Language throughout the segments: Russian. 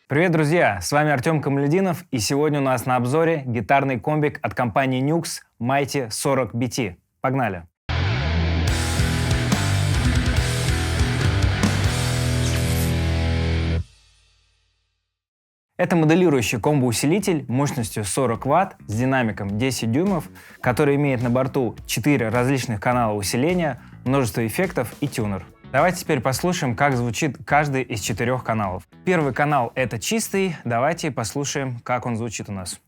Привет, друзья! С вами Артем Камалетдинов, и сегодня у нас на обзоре гитарный комбик от компании Nux Mighty 40 BT. Погнали! Это моделирующий комбо-усилитель мощностью 40 Вт с динамиком 10 дюймов, который имеет на борту 4 различных канала усиления, множество эффектов и тюнер. Давайте теперь послушаем, как звучит каждый из 4 каналов. Первый канал — это чистый. Давайте послушаем, как он звучит у нас.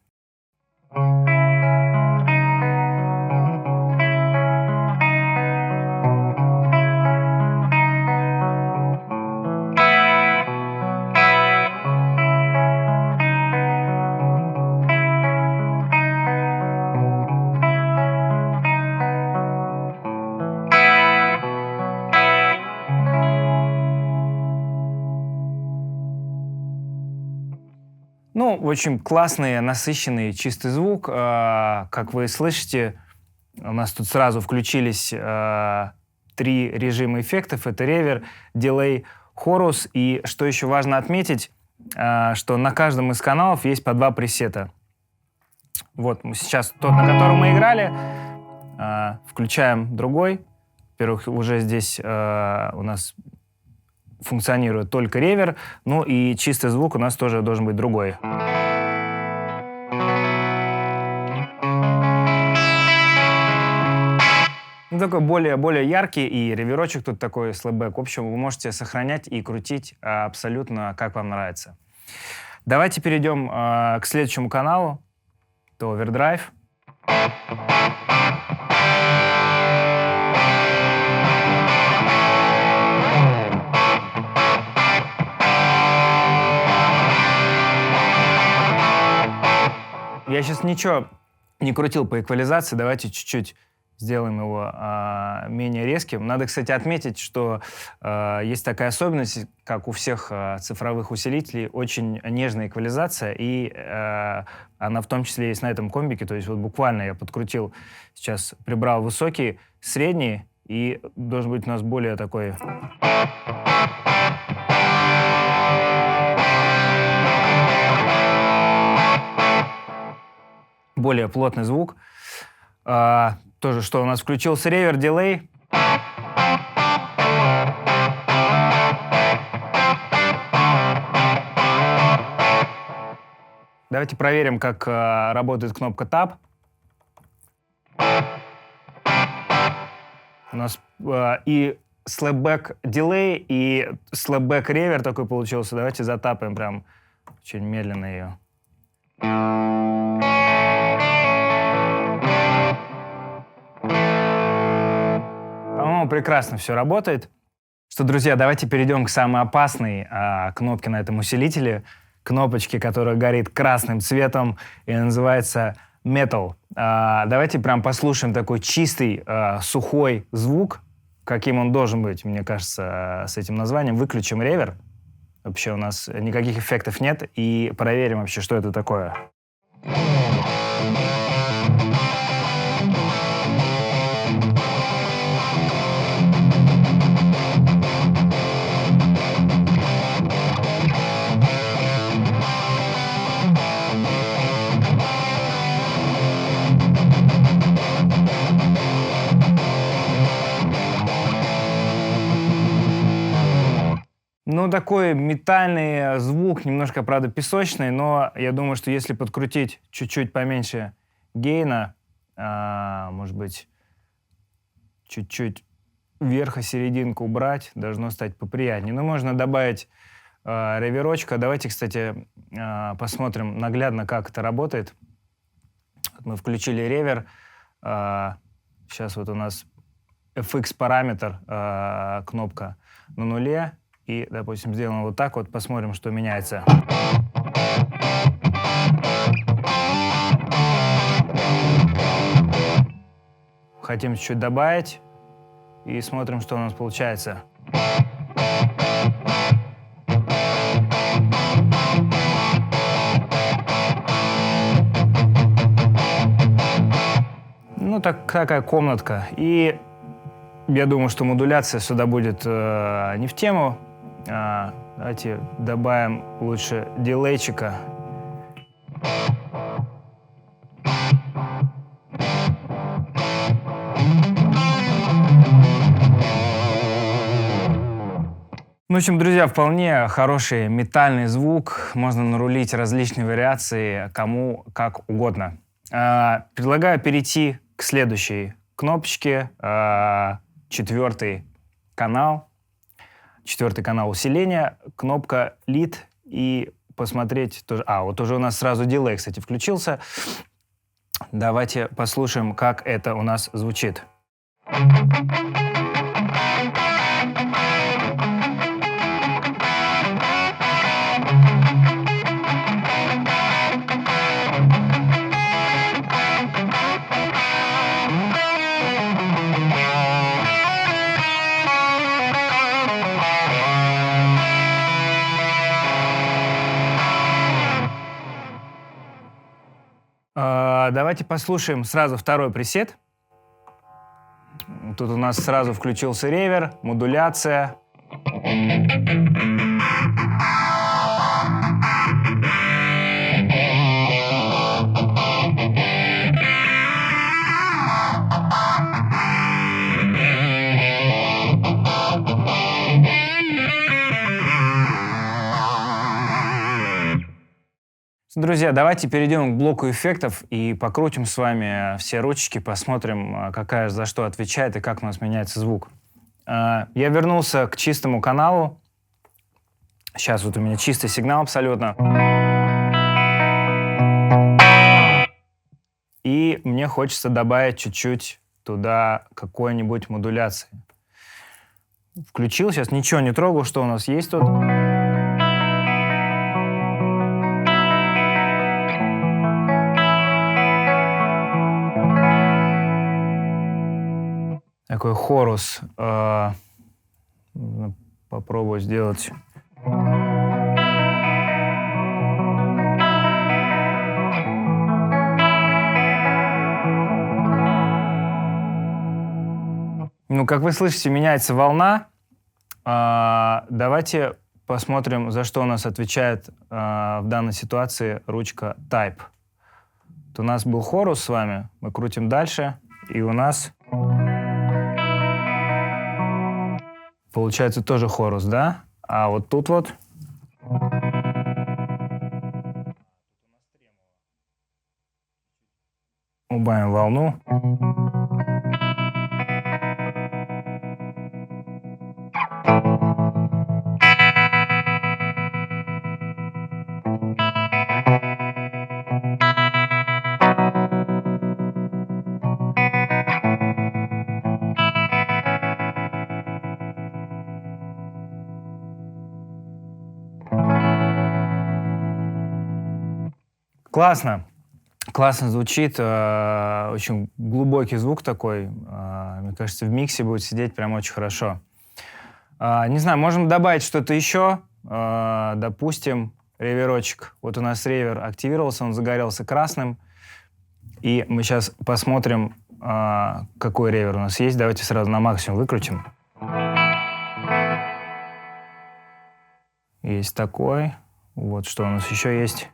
Ну, очень классный, насыщенный, чистый звук. Как вы слышите, у нас тут сразу включились 3 режима эффектов. Это ревер, дилей, хорус. И что еще важно отметить, что на каждом из каналов есть по 2 пресета. Вот сейчас тот, на котором мы играли. Включаем другой. Во-первых, уже здесь у нас функционирует только ревер, ну и чистый звук у нас тоже должен быть другой. Ну, такой более яркий, и реверочек тут такой, слэпбэк. В общем, вы можете сохранять и крутить абсолютно как вам нравится. Давайте перейдем к следующему каналу. Это овердрайв. Я сейчас ничего не крутил по эквализации, давайте чуть-чуть сделаем его менее резким. Надо, кстати, отметить, что есть такая особенность, как у всех цифровых усилителей, очень нежная эквализация, и она в том числе есть на этом комбике. То есть вот буквально я подкрутил, сейчас прибрал высокий, средний, и должен быть у нас более такой... более плотный звук. Тоже, что у нас включился ревер, дилей. Давайте проверим, как работает кнопка Tab. У нас и слэпбэк дилей, и слэпбэк ревер такой получился. Давайте затапаем прям очень медленно ее. Прекрасно все работает. Что, друзья, давайте перейдем к самой опасной кнопке на этом усилителе. Кнопочке, которая горит красным цветом и называется Metal. Давайте прям послушаем такой чистый, сухой звук, каким он должен быть, мне кажется, с этим названием. Выключим ревер. Вообще у нас никаких эффектов нет. И проверим вообще, что это такое. Ну, такой метальный звук, немножко, правда, песочный, но я думаю, что если подкрутить чуть-чуть поменьше гейна, может быть, чуть-чуть верха серединку убрать, должно стать поприятнее. Ну, можно добавить реверочка. Давайте, кстати, посмотрим наглядно, как это работает. Мы включили ревер. Сейчас вот у нас FX-параметр, кнопка на нуле. И, допустим, сделаем вот так вот, посмотрим, что меняется. Хотим чуть-чуть добавить. И смотрим, что у нас получается. Ну, такая комнатка. И я думаю, что модуляция сюда будет не в тему. Давайте добавим лучше дилейчика. Ну, в общем, друзья, вполне хороший метальный звук. Можно нарулить различные вариации, кому как угодно. Предлагаю перейти к следующей кнопочке. Четвертый канал усиления. Кнопка Lead. И посмотреть тоже... вот уже у нас сразу дилей, кстати, включился. Давайте послушаем, как это у нас звучит. Давайте послушаем сразу второй пресет. Тут у нас сразу включился ревер, модуляция. Друзья, давайте перейдем к блоку эффектов и покрутим с вами все ручки, посмотрим, какая за что отвечает и как у нас меняется звук. Я вернулся к чистому каналу. Сейчас вот у меня чистый сигнал абсолютно. И мне хочется добавить чуть-чуть туда какой-нибудь модуляции. Включил, сейчас ничего не трогал, что у нас есть тут. Такой хорус. Попробую сделать. Ну, как вы слышите, меняется волна. Давайте посмотрим, за что у нас отвечает в данной ситуации ручка Type. Вот у нас был хорус с вами. Мы крутим дальше, и у нас... Получается тоже хорус, да? А вот тут вот... Убавим волну. Классно. Классно звучит. Очень глубокий звук такой. Мне кажется, в миксе будет сидеть прям очень хорошо. Не знаю, можем добавить что-то еще. Допустим, реверочек. Вот у нас ревер активировался, он загорелся красным. И мы сейчас посмотрим, какой ревер у нас есть. Давайте сразу на максимум выкрутим. Есть такой. Вот что у нас еще есть.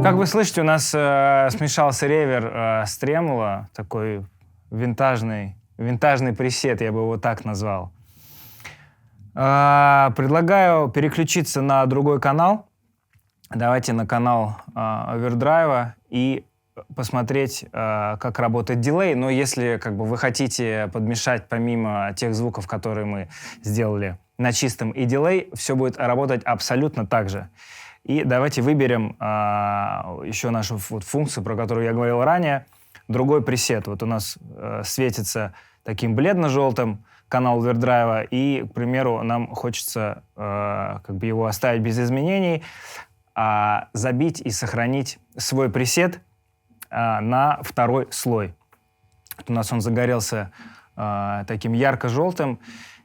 Как вы слышите, у нас смешался ревер с тремоло, такой винтажный пресет, я бы его так назвал. Предлагаю переключиться на другой канал. Давайте на канал овердрайва и посмотреть, как работает дилей. Но если вы хотите подмешать помимо тех звуков, которые мы сделали на чистом, и дилей, все будет работать абсолютно так же. И давайте выберем еще нашу функцию, про которую я говорил ранее, другой пресет. Вот у нас светится таким бледно-желтым. канал овердрайва, и, к примеру, нам хочется как бы его оставить без изменений, а забить и сохранить свой пресет на второй слой. У нас он загорелся таким ярко-желтым,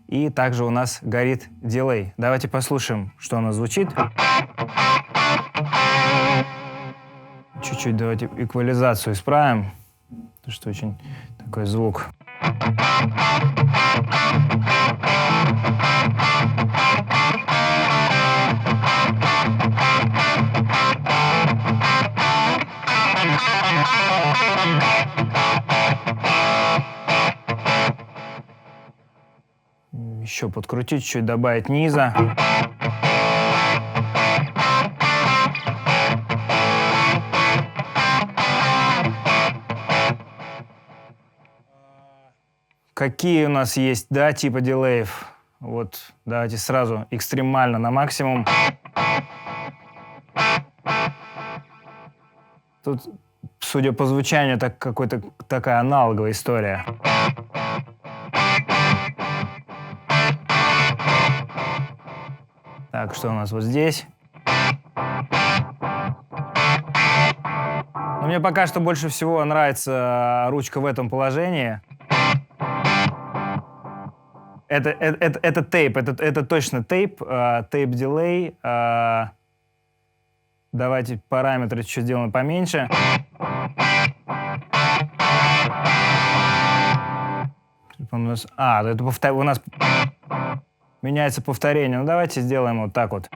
и также у нас горит дилей. Давайте послушаем, что у нас звучит. Чуть-чуть давайте эквализацию исправим, потому что очень такой звук. Еще подкрутить, чуть добавить низа. Какие у нас есть, да, типа дилеев? Вот, давайте сразу экстремально на максимум. Тут, судя по звучанию, так какой-то такая аналоговая история. Так, что у нас вот здесь? Но мне пока что больше всего нравится ручка в этом положении. Это тейп, это точно тейп, тейп-дилей. Давайте параметры чуть сделаем поменьше. Это у нас меняется повторение. Ну, давайте сделаем вот так вот.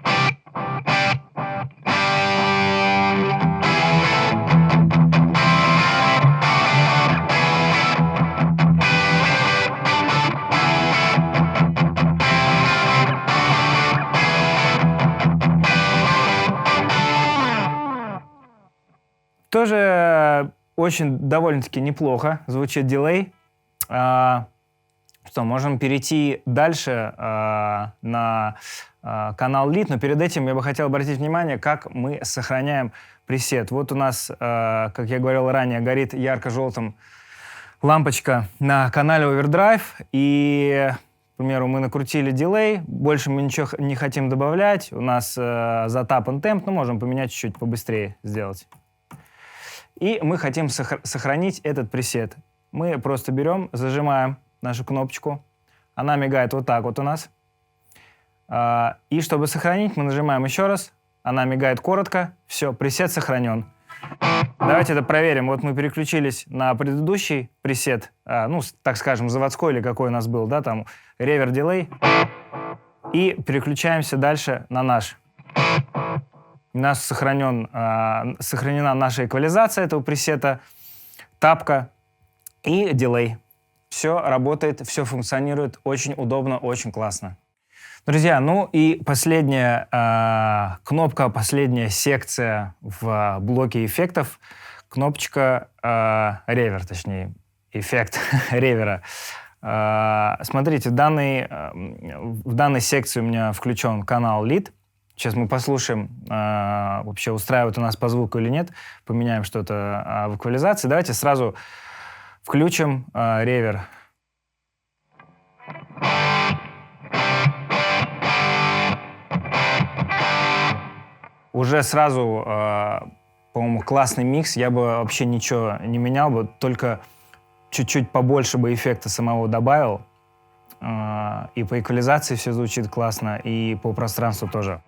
Тоже очень довольно-таки неплохо звучит дилей. Что, можем перейти дальше на канал Lead, но перед этим я бы хотел обратить внимание, как мы сохраняем пресет. Вот у нас, как я говорил ранее, горит ярко-желтым лампочка на канале Overdrive, и, к примеру, мы накрутили дилей, больше мы ничего не хотим добавлять, у нас за tap and temp, ну, можем поменять чуть-чуть побыстрее сделать. И мы хотим сохранить этот пресет. Мы просто берем, зажимаем нашу кнопочку. Она мигает вот так вот у нас. И чтобы сохранить, мы нажимаем еще раз. Она мигает коротко. Все, пресет сохранен. Давайте это проверим. Вот мы переключились на предыдущий пресет, ну, так скажем, заводской или какой у нас был, да, там, ревер-дилей. И переключаемся дальше на наш. У нас сохранена наша эквализация этого пресета, тапка и дилей. Все работает, все функционирует очень удобно, очень классно. Друзья, ну и последняя кнопка, последняя секция в блоке эффектов. Кнопочка ревер, точнее, эффект ревера. Смотрите, в данной секции у меня включен канал Lead. Сейчас мы послушаем, вообще устраивает у нас по звуку или нет. Поменяем что-то в эквализации. Давайте сразу включим ревер. Уже сразу, по-моему, классный микс. Я бы вообще ничего не менял бы, только чуть-чуть побольше бы эффекта самого добавил. И по эквализации все звучит классно, и по пространству тоже.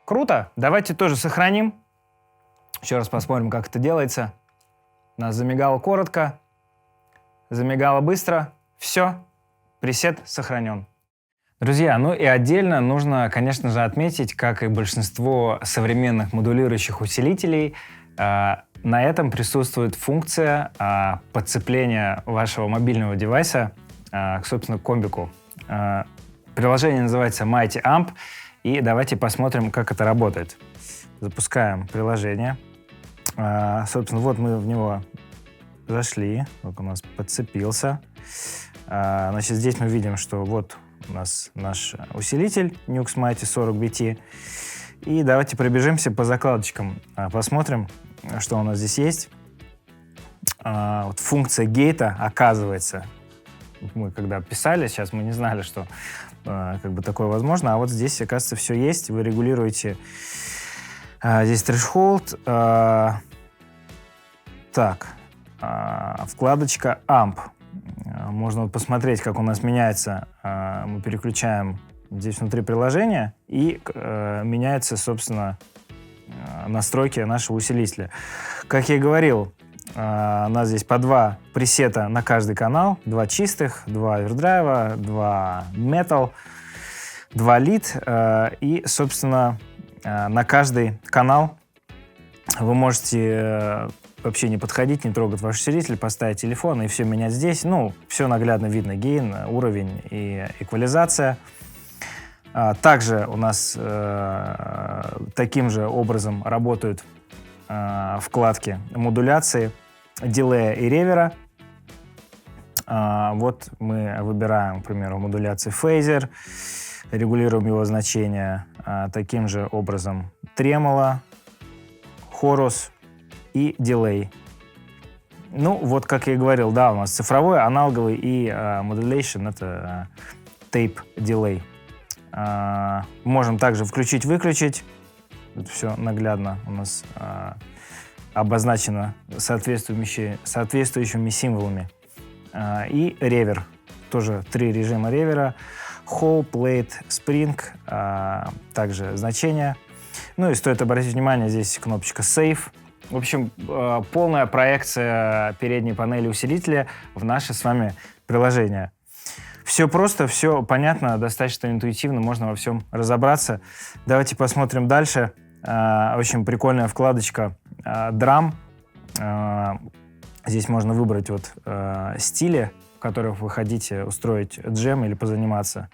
Круто. Давайте тоже сохраним. Еще раз посмотрим, как это делается. У нас замигало коротко, замигало быстро. Все, пресет сохранен. Друзья, ну и отдельно нужно, конечно же, отметить, как и большинство современных модулирующих усилителей, на этом присутствует функция подцепления вашего мобильного девайса к, собственно, комбику. Приложение называется Mighty Amp. И давайте посмотрим, как это работает. запускаем приложение. Собственно, вот мы в него зашли, вот у нас подцепился. Значит, здесь мы видим, что вот у нас наш усилитель Nux Mighty 40BT. И давайте пробежимся по закладочкам, посмотрим, что у нас здесь есть. Вот функция гейта, оказывается, мы когда писали, сейчас мы не знали, что как бы такое возможно, а вот здесь, оказывается, все есть. Вы регулируете здесь threshold. Так, вкладочка AMP. Можно вот посмотреть, как у нас меняется. Мы переключаем здесь внутри приложения, и меняются, собственно, настройки нашего усилителя. Как я и говорил, у нас здесь по 2 пресета на каждый канал. 2 чистых, 2 овердрайва, 2 metal, 2 lead. И, собственно, на каждый канал вы можете вообще не подходить, не трогать ваш усилитель, поставить телефон и все менять здесь. Ну, все наглядно видно. Гейн, уровень и эквализация. Также у нас таким же образом работают вкладки модуляции, дилея и ревера. Вот мы выбираем, к примеру, модуляции фейзер, регулируем его значение таким же образом тремоло, хорус и дилей. Ну, вот как я и говорил, да, у нас цифровой, аналоговый и modulation — это tape delay. Можем также включить-выключить. Тут все наглядно у нас обозначено соответствующими символами. И ревер. Тоже 3 режима ревера. Whole, Plate, Spring. Также значения. Ну и стоит обратить внимание, здесь кнопочка Save. В общем, полная проекция передней панели усилителя в наше с вами приложение. Все просто, все понятно, достаточно интуитивно, можно во всем разобраться. Давайте посмотрим дальше. Очень прикольная вкладочка Drum. Здесь можно выбрать вот стили, в которых вы хотите устроить джем или позаниматься.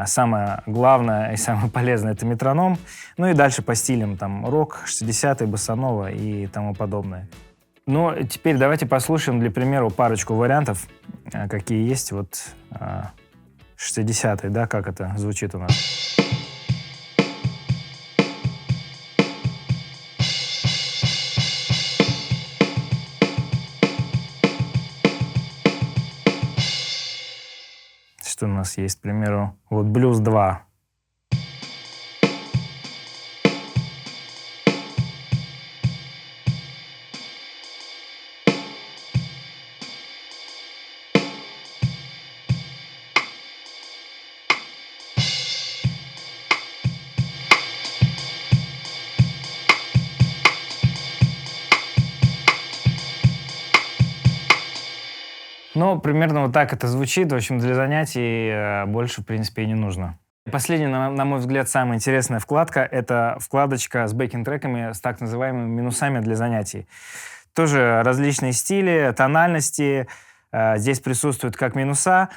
Самое главное и самое полезное — это метроном. Ну и дальше по стилям там рок, 60-й, боссанова и тому подобное. Ну, теперь давайте послушаем, для примера, парочку вариантов, какие есть. Вот 60-й, да, как это звучит у нас. Что у нас есть, к примеру, вот Blues 2. Ну, примерно вот так это звучит. В общем, для занятий больше, в принципе, и не нужно. Последняя, на мой взгляд, самая интересная вкладка — это вкладочка с бэкинг-треками, с так называемыми минусами для занятий. Тоже различные стили, тональности. Здесь присутствуют как минуса,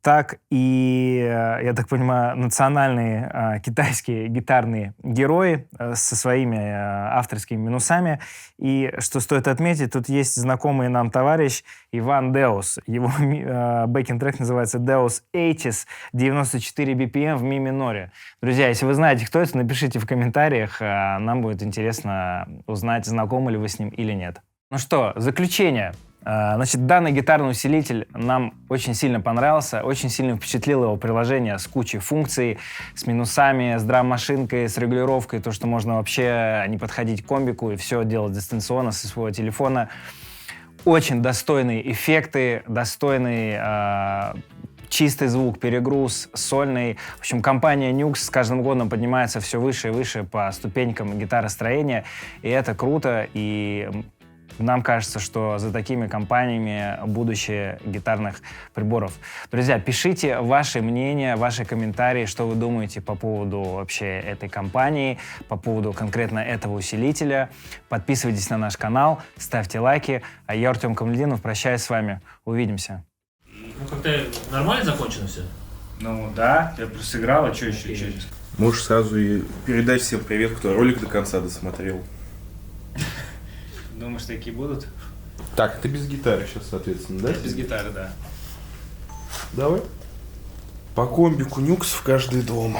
так и, я так понимаю, национальные китайские гитарные герои со своими авторскими минусами. И что стоит отметить, тут есть знакомый нам товарищ Иван Деус. Его бэкинг-трек называется Deus Eches 94 BPM в ми миноре. Друзья, если вы знаете, кто это, напишите в комментариях. Нам будет интересно узнать, знакомы ли вы с ним или нет. Ну что, заключение. Значит, данный гитарный усилитель нам очень сильно понравился, очень сильно впечатлило его приложение с кучей функций, с минусами, с драм-машинкой, с регулировкой, то, что можно вообще не подходить к комбику и все делать дистанционно со своего телефона. Очень достойные эффекты, достойный чистый звук, перегруз, сольный. В общем, компания Nux с каждым годом поднимается все выше и выше по ступенькам гитаростроения, и это круто, и нам кажется, что за такими компаниями будущее гитарных приборов. Друзья, пишите ваши мнения, ваши комментарии, что вы думаете по поводу вообще этой компании, по поводу конкретно этого усилителя. Подписывайтесь на наш канал, ставьте лайки. А я, Артем Камалетдинов, прощаюсь с вами. Увидимся. Ну, как-то нормально закончено все? Ну да, я просто сыграл, а что еще? Можешь сразу и передать всем привет, кто ролик до конца досмотрел. Думаешь, такие будут? Так, ты без гитары сейчас, соответственно, да? Без гитары, да. Давай. По комбику нюкс в каждый дом.